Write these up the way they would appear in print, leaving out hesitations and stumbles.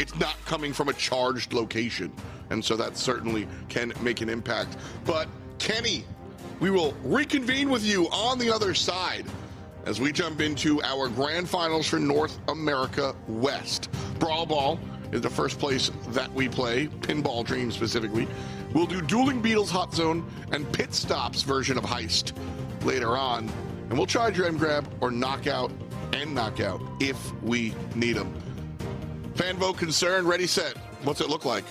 it's not coming from a charged location. And so that certainly can make an impact. But Kenny, we will reconvene with you on the other side as we jump into our grand finals for North America West. Brawl Ball is the first place that we play, Pinball Dream specifically. We'll do Dueling Beetles Hot Zone and Pit Stops version of Heist later on. And we'll try Gem Grab or Knockout and Knockout if we need them. Fan vote concern, ready, set. What's it look like?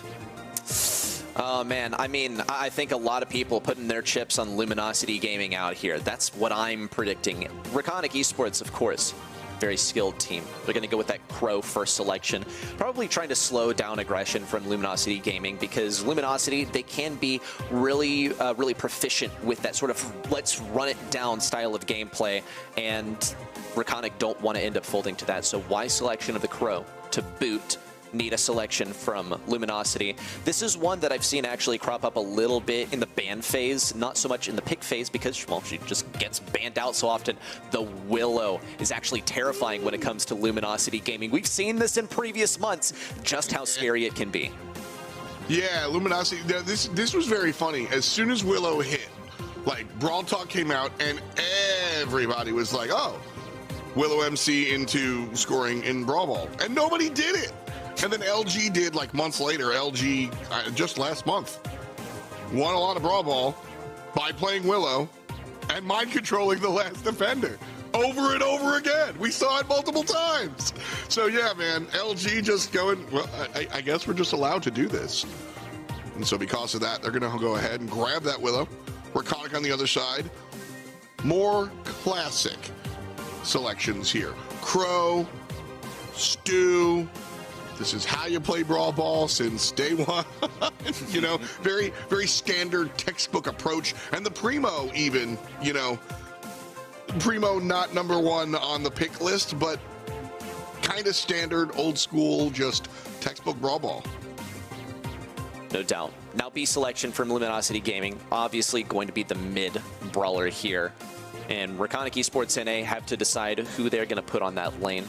Oh, man. I mean, I think a lot of people putting their chips on Luminosity Gaming out here. That's what I'm predicting. Reconic Esports, of course, very skilled team. They're going to go with that Crow first selection, probably trying to slow down aggression from Luminosity Gaming, because Luminosity, they can be really, really proficient with that sort of let's run it down style of gameplay, and Reconic don't want to end up folding to that. So why selection of the Crow to boot? Need a selection from Luminosity. This is one that I've seen actually crop up a little bit in the ban phase, not so much in the pick phase because, well, she just gets banned out so often. The Willow is actually terrifying when it comes to Luminosity Gaming. We've seen this in previous months, just how scary it can be. Yeah, Luminosity, this was very funny. As soon as Willow hit, like, Brawl Talk came out and everybody was like, oh, Willow MC into scoring in Brawl Ball. And nobody did it. And then LG did, like, months later. LG, just last month, won a lot of Brawl Ball by playing Willow and mind controlling the last defender over and over again. We saw it multiple times. So, yeah, man, LG just going, well, I guess we're just allowed to do this. And so because of that, they're going to go ahead and grab that Willow. Reconic on the other side. More classic selections here. Crow, Stu. This is how you play Brawl Ball since day one. You know, very, very standard textbook approach. And the Primo even, you know, Primo not #1 on the pick list, but kind of standard, old school, just textbook Brawl Ball. No doubt. Now B selection from Luminosity Gaming, obviously going to be the mid brawler here. And Reconic Esports NA have to decide who they're going to put on that lane.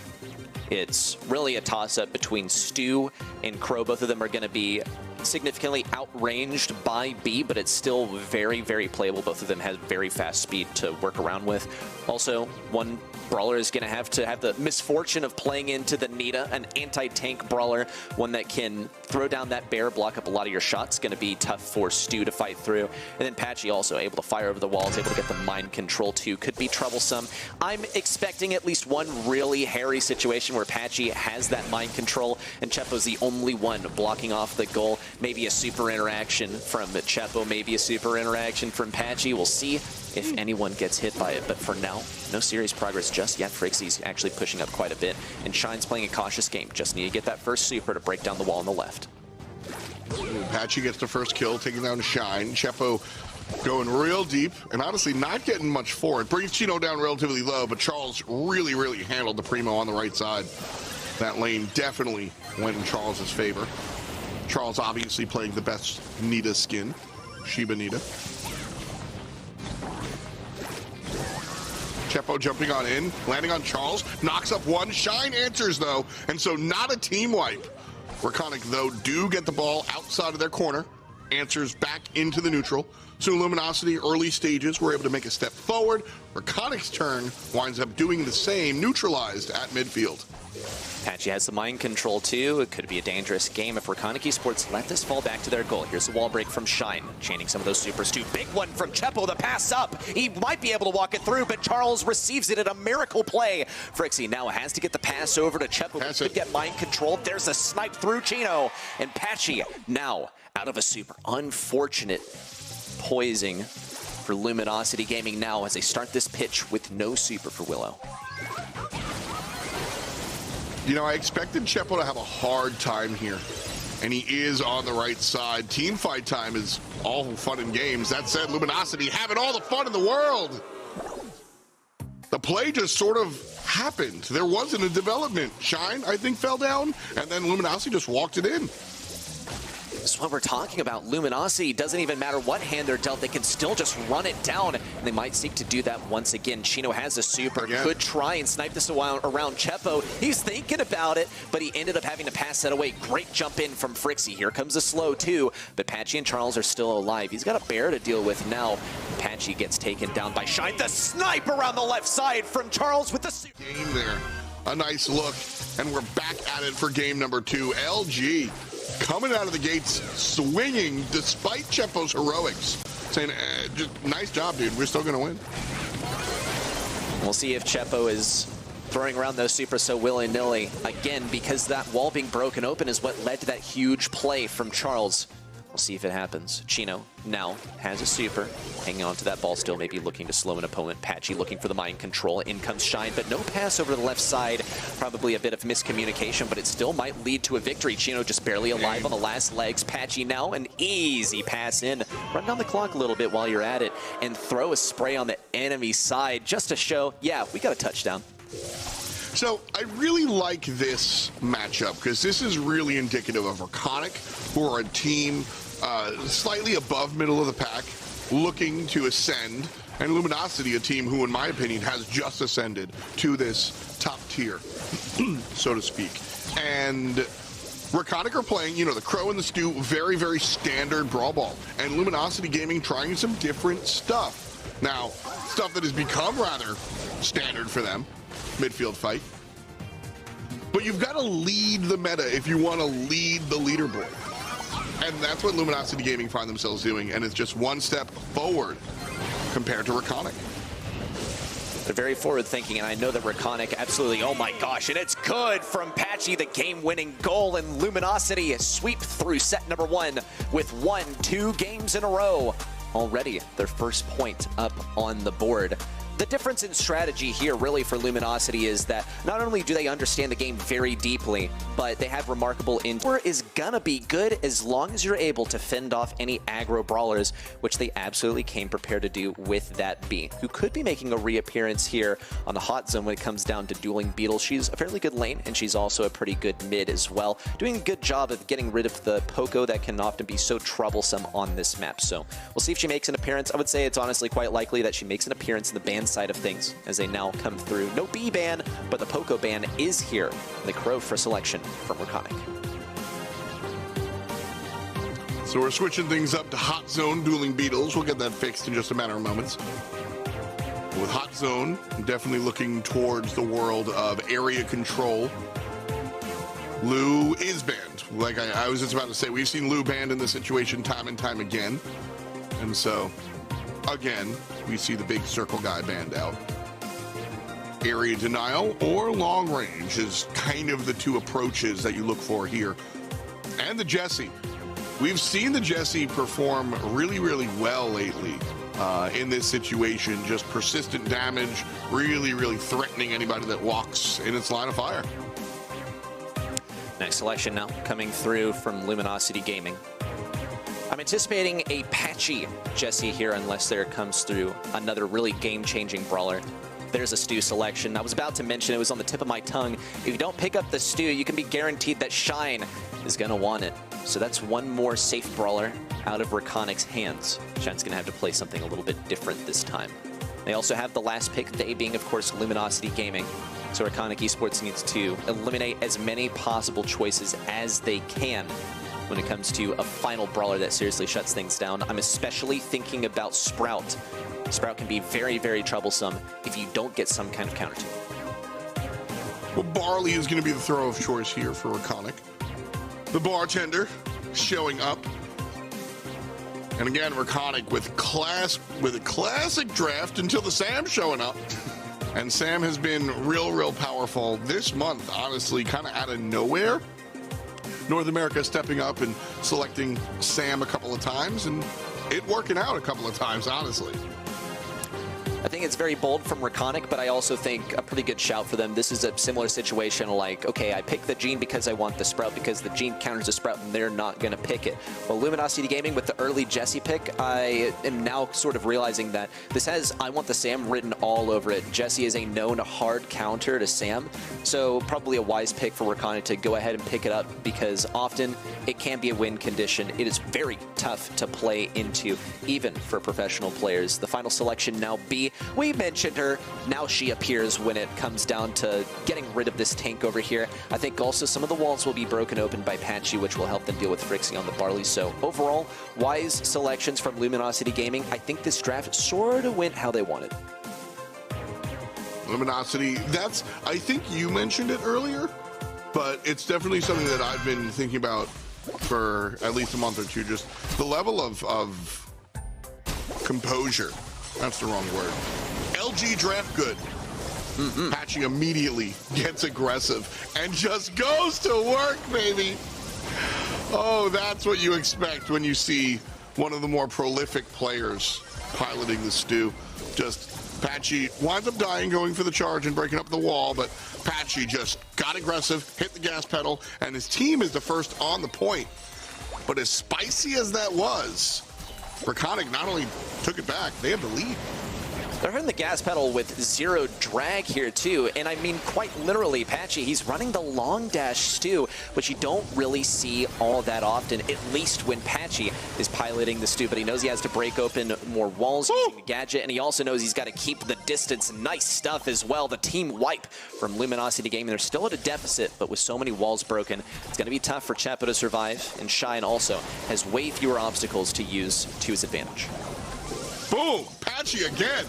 It's really a toss-up between Stu and Crow. Both of them are going to be significantly outranged by B, but it's still very, very playable. Both of them have very fast speed to work around with. Also, one brawler is going to have the misfortune of playing into the Nita, an anti-tank brawler, one that can throw down that bear, block up a lot of your shots. Going to be tough for Stu to fight through. And then Patchy also able to fire over the walls, able to get the mind control too. Could be troublesome. I'm expecting at least one really hairy situation where Patchy has that mind control and Chepo's the only one blocking off the goal. Maybe a super interaction from Chepo, maybe a super interaction from Patchy. We'll see if anyone gets hit by it, but for now, no serious progress just yet. Frixie's actually pushing up quite a bit, and Shine's playing a cautious game. Just need to get that first super to break down the wall on the left. Patchy gets the first kill, taking down Shine. Chepo going real deep, and honestly not getting much for it. Brings Chino down relatively low, but Charles really, really handled the Primo on the right side. That lane definitely went in Charles' favor. Charles obviously playing the best Nita skin, Shiba Nita. Chepo jumping on in, landing on Charles, knocks up one. Shine answers though, and so not a team wipe. Reconic though do get the ball outside of their corner, answers back into the neutral. So Luminosity early stages were able to make a step forward. Reconic's turn winds up doing the same, neutralized at midfield. Patchy has the mind control too. It could be a dangerous game if Reconic Esports let this fall back to their goal. Here's the wall break from Shine, chaining some of those supers too. Big one from Chepo, the pass up. He might be able to walk it through, but Charles receives it in a miracle play. Frixie now has to get the pass over to Chepo. He could get mind control. There's a snipe through Chino, and Patchy now out of a super. Unfortunate poising for Luminosity Gaming now as they start this pitch with no super for Willow. You know, I expected Chepo to have a hard time here, and he is on the right side. Team fight time is all fun and games. That said, Luminosity having all the fun in the world. The play just sort of happened. There wasn't a development. Shine, I think, fell down, and then Luminosity just walked it in. This is what we're talking about. Luminosity, doesn't even matter what hand they're dealt, they can still just run it down, and they might seek to do that once again. Chino has a super, could try and snipe this around Chepo. He's thinking about it, but he ended up having to pass that away. Great jump in from Frixie. Here comes the slow too, but Patchy and Charles are still alive. He's got a bear to deal with now. Patchy gets taken down by Shine. The snipe around the left side from Charles with the game there. A nice look, and we're back at it for game number 2. LG coming out of the gates swinging despite Chepo's heroics, saying, just nice job, dude. We're still going to win. We'll see if Chepo is throwing around those super so willy-nilly. Again, because that wall being broken open is what led to that huge play from Charles. We'll see if it happens. Chino now has a super, hanging on to that ball still, maybe looking to slow an opponent. Patchy looking for the mind control. In comes Shine, but no pass over the left side. Probably a bit of miscommunication, but it still might lead to a victory. Chino just barely alive on the last legs. Patchy now an easy pass in. Run down the clock a little bit while you're at it and throw a spray on the enemy side just to show, yeah, we got a touchdown. So I really like this matchup because this is really indicative of Reconic, who are a team slightly above middle of the pack, looking to ascend, and Luminosity, a team who, in my opinion, has just ascended to this top tier, so to speak. And Reconic are playing, you know, the Crow and the Stew, very, very standard Brawl Ball, and Luminosity Gaming trying some different stuff. Now, stuff that has become rather standard for them. Midfield fight. But you've got to lead the meta if you want to lead the leaderboard. And that's what Luminosity Gaming find themselves doing, and it's just one step forward compared to Reconic. They're very forward-thinking, and I know that Reconic absolutely, oh my gosh, and it's good from Patchy, the game-winning goal, and Luminosity sweep through set number 1 with 2 games in a row. Already their first point up on the board. The difference in strategy here really for Luminosity is that not only do they understand the game very deeply, but they have remarkable intel is gonna be good as long as you're able to fend off any aggro brawlers, which they absolutely came prepared to do with that B, who could be making a reappearance here on the hot zone when it comes down to dueling Beetle. She's a fairly good lane, and she's also a pretty good mid as well, doing a good job of getting rid of the Poco that can often be so troublesome on this map. So we'll see if she makes an appearance. I would say it's honestly quite likely that she makes an appearance in the ban side of things as they now come through. No B ban, but the Poco ban is here. The Crow for selection from Reconic. So we're switching things up to Hot Zone dueling Beetles. We'll get that fixed in just a matter of moments. With Hot Zone, definitely looking towards the world of area control. Lu is banned. Like I was just about to say, we've seen Lu banned in this situation time and time again. And so, again, we see the big circle guy banned out. Area denial or long range is kind of the two approaches that you look for here. And the Jessie. We've seen the Jessie perform really, really well lately in this situation. Just persistent damage, really, really threatening anybody that walks in its line of fire. Next selection now coming through from Luminosity Gaming. I'm anticipating a patchy Jessie here unless there comes through another really game-changing brawler. There's a Stew selection. I was about to mention, it was on the tip of my tongue. If you don't pick up the Stew, you can be guaranteed that Shine is going to want it. So that's one more safe brawler out of Reconic's hands. Shine's going to have to play something a little bit different this time. They also have the last pick, they being, of course, Luminosity Gaming. So Reconic Esports needs to eliminate as many possible choices as they can when it comes to a final brawler that seriously shuts things down. I'm especially thinking about Sprout. Sprout can be very, very troublesome if you don't get some kind of counter to it. Well, Barley is going to be the throw of choice here for Reconic. The bartender showing up. And again, Reconic with a classic draft until the Sam showing up. And Sam has been real powerful this month, honestly, kind of out of nowhere. North America stepping up and selecting Sam a couple of times, and it working out a couple of times, honestly. I think it's very bold from Reconic, but I also think a pretty good shout for them. This is a similar situation like, okay, I picked the Gene because I want the Sprout, because the Gene counters the Sprout, and they're not going to pick it. Well, Luminosity Gaming with the early Jesse pick, I am now sort of realizing that this has I want the Sam written all over it. Jesse is a known hard counter to Sam, so probably a wise pick for Reconic to go ahead and pick it up, because often it can be a win condition. It is very tough to play into, even for professional players. The final selection now B. We mentioned her. Now she appears when it comes down to getting rid of this tank over here. I think also some of the walls will be broken open by Patchy, which will help them deal with Frixie on the Barley. So overall, wise selections from Luminosity Gaming. I think this draft sort of went how they wanted. Luminosity, I think you mentioned it earlier, but it's definitely something that I've been thinking about for at least a month or two. Just the level of composure. That's the wrong word. LG draft good. Patchy immediately gets aggressive and just goes to work, baby. Oh, that's what you expect when you see one of the more prolific players piloting the stew. Just Patchy winds up dying, going for the charge and breaking up the wall, but Patchy just got aggressive, hit the gas pedal, and his team is the first on the point. But as spicy as that was, Reconic not only took it back, they had the lead. They're hitting the gas pedal with zero drag here too, and I mean quite literally, Patchy, he's running the long dash stew, which you don't really see all that often, at least when Patchy is piloting the stew, but he knows he has to break open more walls using the gadget, and he also knows he's got to keep the distance. Nice stuff as well. The team wipe from Luminosity Gaming. They're still at a deficit, but with so many walls broken, it's going to be tough for Chepo to survive, and Shine also has way fewer obstacles to use to his advantage. Boom! Patchy again!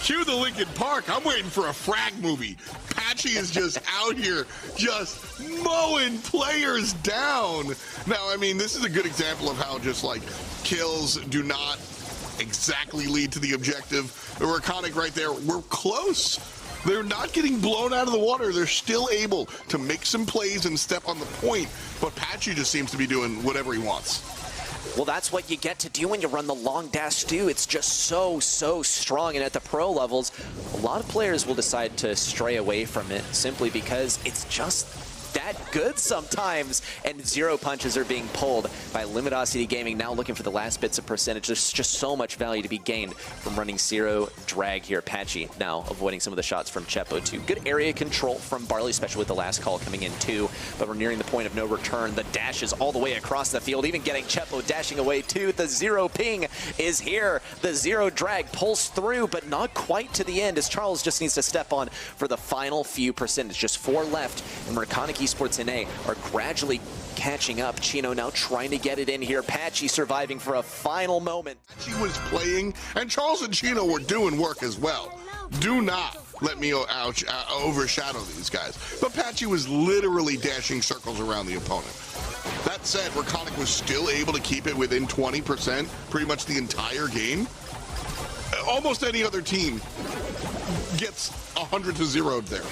Cue the Linkin Park. I'm waiting for a frag movie. Patchy is just out here just mowing players down. Now, I mean, this is a good example of how just like kills do not exactly lead to the objective. The Reconic right there, we're close. They're not getting blown out of the water. They're still able to make some plays and step on the point, but Patchy just seems to be doing whatever he wants. Well, that's what you get to do when you run the long dash stew. It's just so strong, and at the pro levels, a lot of players will decide to stray away from it simply because it's just that good sometimes, and zero punches are being pulled by Luminosity Gaming, now looking for the last bits of percentage. There's just so much value to be gained from running zero drag here. Patchy now avoiding some of the shots from Chepo too. Good area control from Barley, especially with the last call coming in too, but we're nearing the point of no return. The dash is all the way across the field, even getting Chepo dashing away too. The zero ping is here. The zero drag pulls through, but not quite to the end, as Charles just needs to step on for the final few percentage. Just 4 left, and Reconic Esports NA are gradually catching up. Chino now trying to get it in here. Patchy surviving for a final moment. Patchy was playing, and Charles and Chino were doing work as well. Do not let me overshadow these guys. But Patchy was literally dashing circles around the opponent. That said, Reconic was still able to keep it within 20% pretty much the entire game. Almost any other team gets 100 to 0'd there.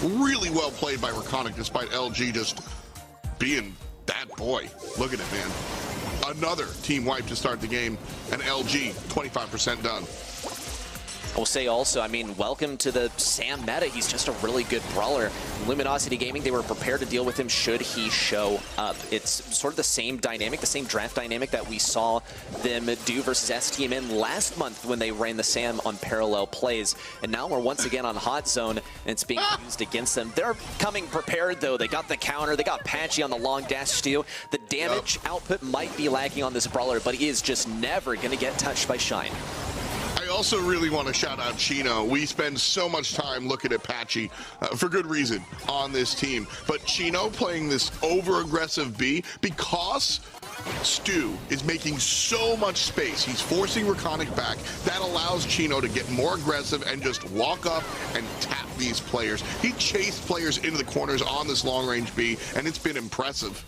Really well played by Reconic, despite LG just being that boy. Look at it, man. Another team wipe to start the game, and LG 25% done. I will say also, I mean, welcome to the Sam meta. He's just a really good brawler. Luminosity Gaming, they were prepared to deal with him should he show up. It's sort of the same dynamic, the same draft dynamic that we saw them do versus STMN last month when they ran the Sam on parallel plays. And now we're once again on Hot Zone, and it's being used against them. They're coming prepared, though. They got the counter. They got Patchy on the long dash steal. The damage output might be lacking on this brawler, but he is just never going to get touched by Shine. I also really want to shout out Chino. We spend so much time looking at Patchy, for good reason, on this team. But Chino playing this over-aggressive B, because Stu is making so much space. He's forcing Reconic back. That allows Chino to get more aggressive and just walk up and tap these players. He chased players into the corners on this long-range B, and it's been impressive.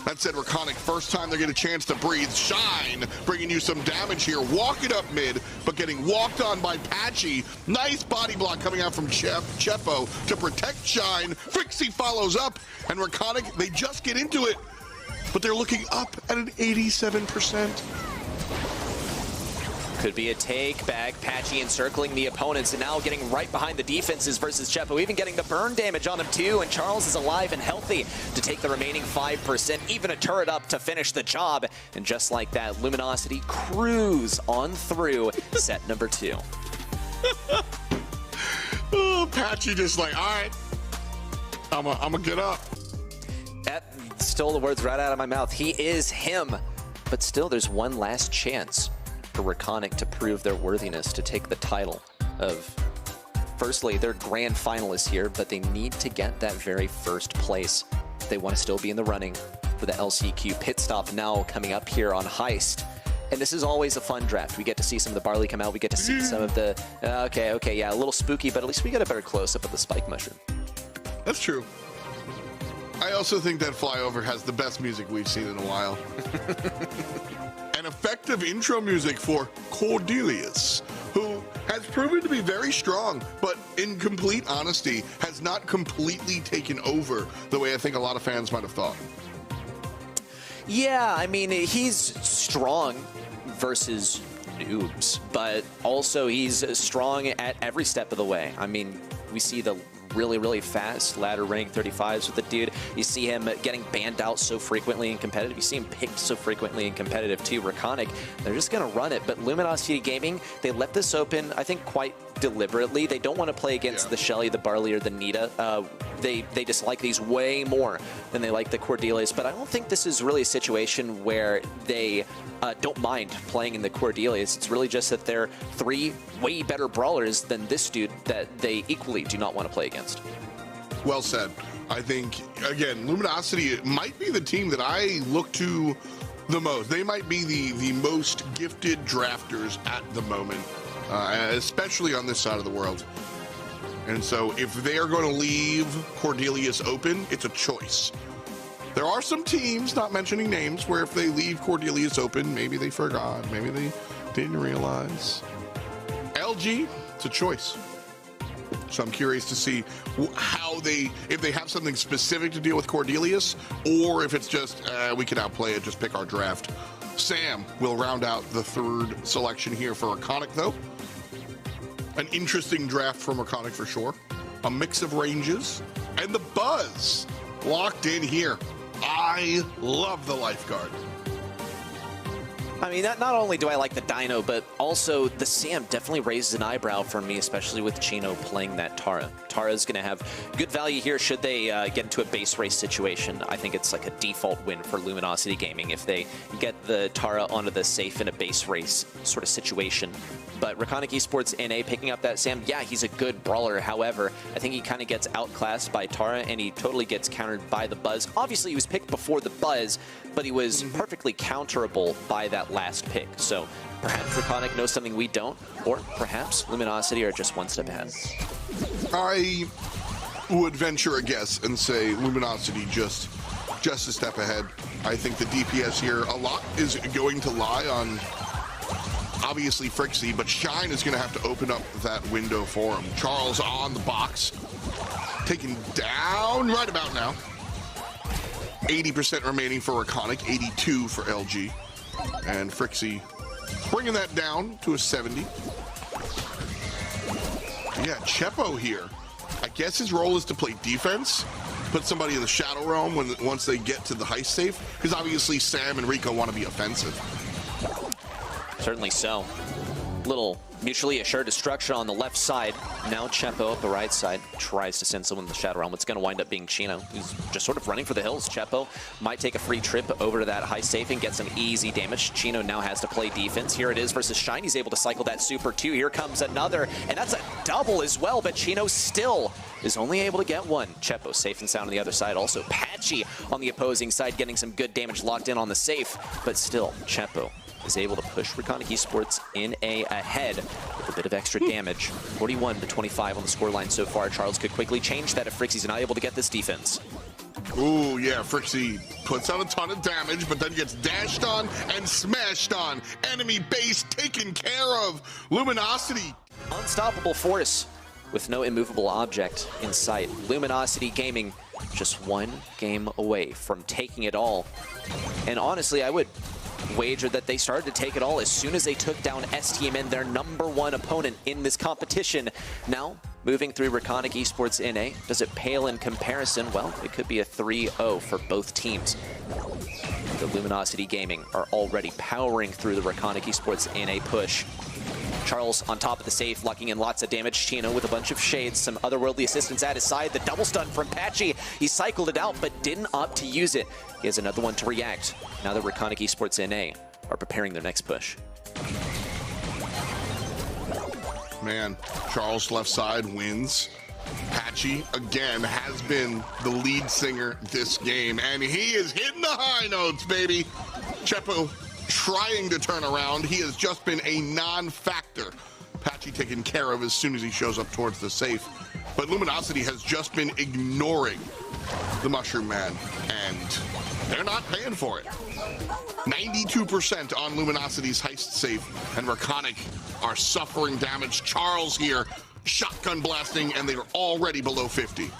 That said, Reconic, first time they get a chance to breathe. Shine, bringing you some damage here. Walking up mid, but getting walked on by Patchy. Nice body block coming out from Chepo to protect Shine. Frixie follows up, and Reconic, they just get into it, but they're looking up at an 87%. Could be a take back. Patchy encircling the opponents and now getting right behind the defenses versus Chepo, even getting the burn damage on him too. And Charles is alive and healthy to take the remaining 5%, even a turret up to finish the job. And just like that, Luminosity cruise on through set number 2. Oh, Patchy just like, all right, I'm gonna get up. That stole the words right out of my mouth. He is him. But still, there's one last chance for Reconic to prove their worthiness to take the title of, firstly, they're grand finalists here, but they need to get that very first place. They want to still be in the running for the LCQ pit stop now coming up here on Heist. And this is always a fun draft. We get to see some of the barley come out. We get to see some of the, okay, yeah, a little spooky, but at least we get a better close-up of the spike mushroom. That's true. I also think that flyover has the best music we've seen in a while. An effective intro music for Cordelius, who has proven to be very strong, but in complete honesty, has not completely taken over the way I think a lot of fans might have thought. Yeah, I mean, he's strong versus noobs, but also he's strong at every step of the way. I mean, we see the really fast ladder rank 35s with the dude. You see him getting banned out so frequently in competitive. You see him picked so frequently in competitive too. Reconic, they're just going to run it. But Luminosity Gaming, they left this open, I think, quite deliberately. They don't want to play against the Shelly, the Barley, or the Nita. They dislike these way more than they like the Cordelius. But I don't think this is really a situation where they don't mind playing in the Cordelius. It's really just that they're 3 way better brawlers than this dude that they equally do not want to play against. Well said. I think, again, Luminosity might be the team that I look to the most. They might be the most gifted drafters at the moment, especially on this side of the world. And so if they are going to leave Cordelius open, it's a choice. There are some teams, not mentioning names, where if they leave Cordelius open, maybe they forgot, maybe they didn't realize. LG, it's a choice. So I'm curious to see how if they have something specific to deal with Cordelius, or if it's just, we can outplay it, just pick our draft. Sam will round out the 3rd selection here for Reconic, though. An interesting draft from Reconic for sure. A mix of ranges, and the Buzz locked in here. I love the Lifeguard. I mean, not only do I like the Dino, but also the Sam definitely raises an eyebrow for me, especially with Chino playing that Tara. Tara's going to have good value here should they get into a base race situation. I think it's like a default win for Luminosity Gaming if they get the Tara onto the safe in a base race sort of situation. But Reconic Esports NA picking up that Sam, yeah, he's a good brawler. However, I think he kind of gets outclassed by Tara, and he totally gets countered by the Buzz. Obviously, he was picked before the Buzz, but he was perfectly counterable by that last pick. So perhaps Reconic knows something we don't, or perhaps Luminosity are just one step ahead. I would venture a guess and say Luminosity just a step ahead. I think the DPS here, a lot is going to lie on obviously Frixie, but Shine is going to have to open up that window for him. Charles on the box, taken down right about now. 80% remaining for Reconic, 82 for LG. And Frixie bringing that down to a 70. Yeah, Chepo here. I guess his role is to play defense, put somebody in the Shadow Realm once they get to the heist safe, because obviously Sam and Rico want to be offensive. Certainly so. Little mutually assured destruction on the left side. Now Chepo up the right side tries to send someone to the Shadow Realm. It's going to wind up being Chino, who's just sort of running for the hills. Chepo might take a free trip over to that high safe and get some easy damage. Chino now has to play defense. Here it is versus Shine. He's able to cycle that super too. Here comes another, and that's a double as well, but Chino still is only able to get one. Chepo safe and sound on the other side. Also Patchy on the opposing side getting some good damage locked in on the safe, but still Chepo is able to push Reconic Esports NA ahead with a bit of extra damage. 41-25 on the scoreline so far. Charles could quickly change that if Frixie's not able to get this defense. Ooh, yeah, Frixie puts out a ton of damage, but then gets dashed on and smashed on. Enemy base taken care of. Luminosity. Unstoppable force with no immovable object in sight. Luminosity Gaming just one game away from taking it all. And honestly, I would wager that they started to take it all as soon as they took down STMN, their #1 opponent in this competition. Now, moving through Reconic Esports NA, does it pale in comparison? Well, it could be a 3-0 for both teams. The Luminosity Gaming are already powering through the Reconic Esports NA push. Charles on top of the safe, locking in lots of damage. Chino with a bunch of shades, some otherworldly assistance at his side. The double stun from Patchy. He cycled it out, but didn't opt to use it. He has another one to react. Now that Reconic Esports NA are preparing their next push. Man, Charles left side wins. Patchy, again, has been the lead singer this game, and he is hitting the high notes, baby. Chepo trying to turn around. He has just been a non-factor. Patchy taken care of as soon as he shows up towards the safe. But Luminosity has just been ignoring the Mushroom Man, and they're not paying for it. 92% on Luminosity's heist safe, and Reconic are suffering damage. Charles here, shotgun blasting, and they're already below 50.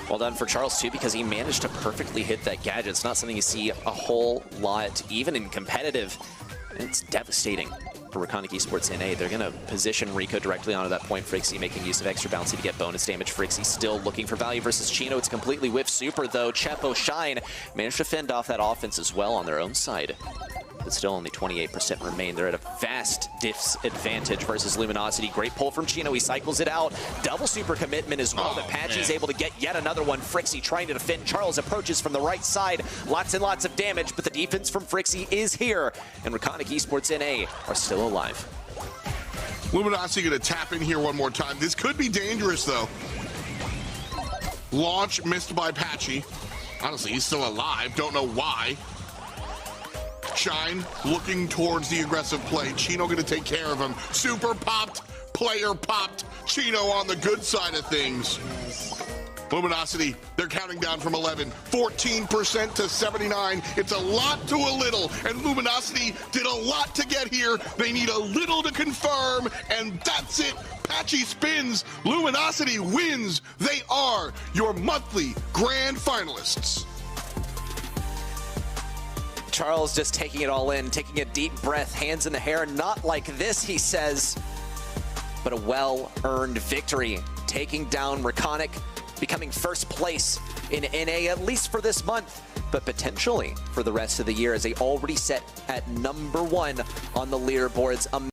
Well done for Charles, too, because he managed to perfectly hit that gadget. It's not something you see a whole lot, even in competitive. It's devastating for Reconic Esports NA. They're going to position Rico directly onto that point. Frixie making use of extra bouncy to get bonus damage. Frixie still looking for value versus Chino. It's completely whiffed super, though. Chepo, Shine managed to fend off that offense as well on their own side. But still only 28% remain. They're at a vast disadvantage versus Luminosity. Great pull from Chino. He cycles it out. Double super commitment as well, but Patchy's able to get yet another one. Frixie trying to defend. Charles approaches from the right side. Lots and lots of damage, but the defense from Frixie is here. And Reconic Esports NA are still alive. Luminosity gonna tap in here one more time. This could be dangerous, though. Launch missed by Patchy. Honestly, he's still alive. Don't know why. Shine looking towards the aggressive play. Chino gonna take care of him. Super popped, player popped. Chino on the good side of things. Luminosity, they're counting down from 11, 14% to 79. It's a lot to a little, and Luminosity did a lot to get here. They need a little to confirm, and that's it. Patchy spins, Luminosity wins. They are your monthly grand finalists. Charles just taking it all in, taking a deep breath, hands in the hair. Not like this, he says, but a well-earned victory. Taking down Reconic, becoming first place in NA, at least for this month, but potentially for the rest of the year, as they already set at #1 on the leaderboards.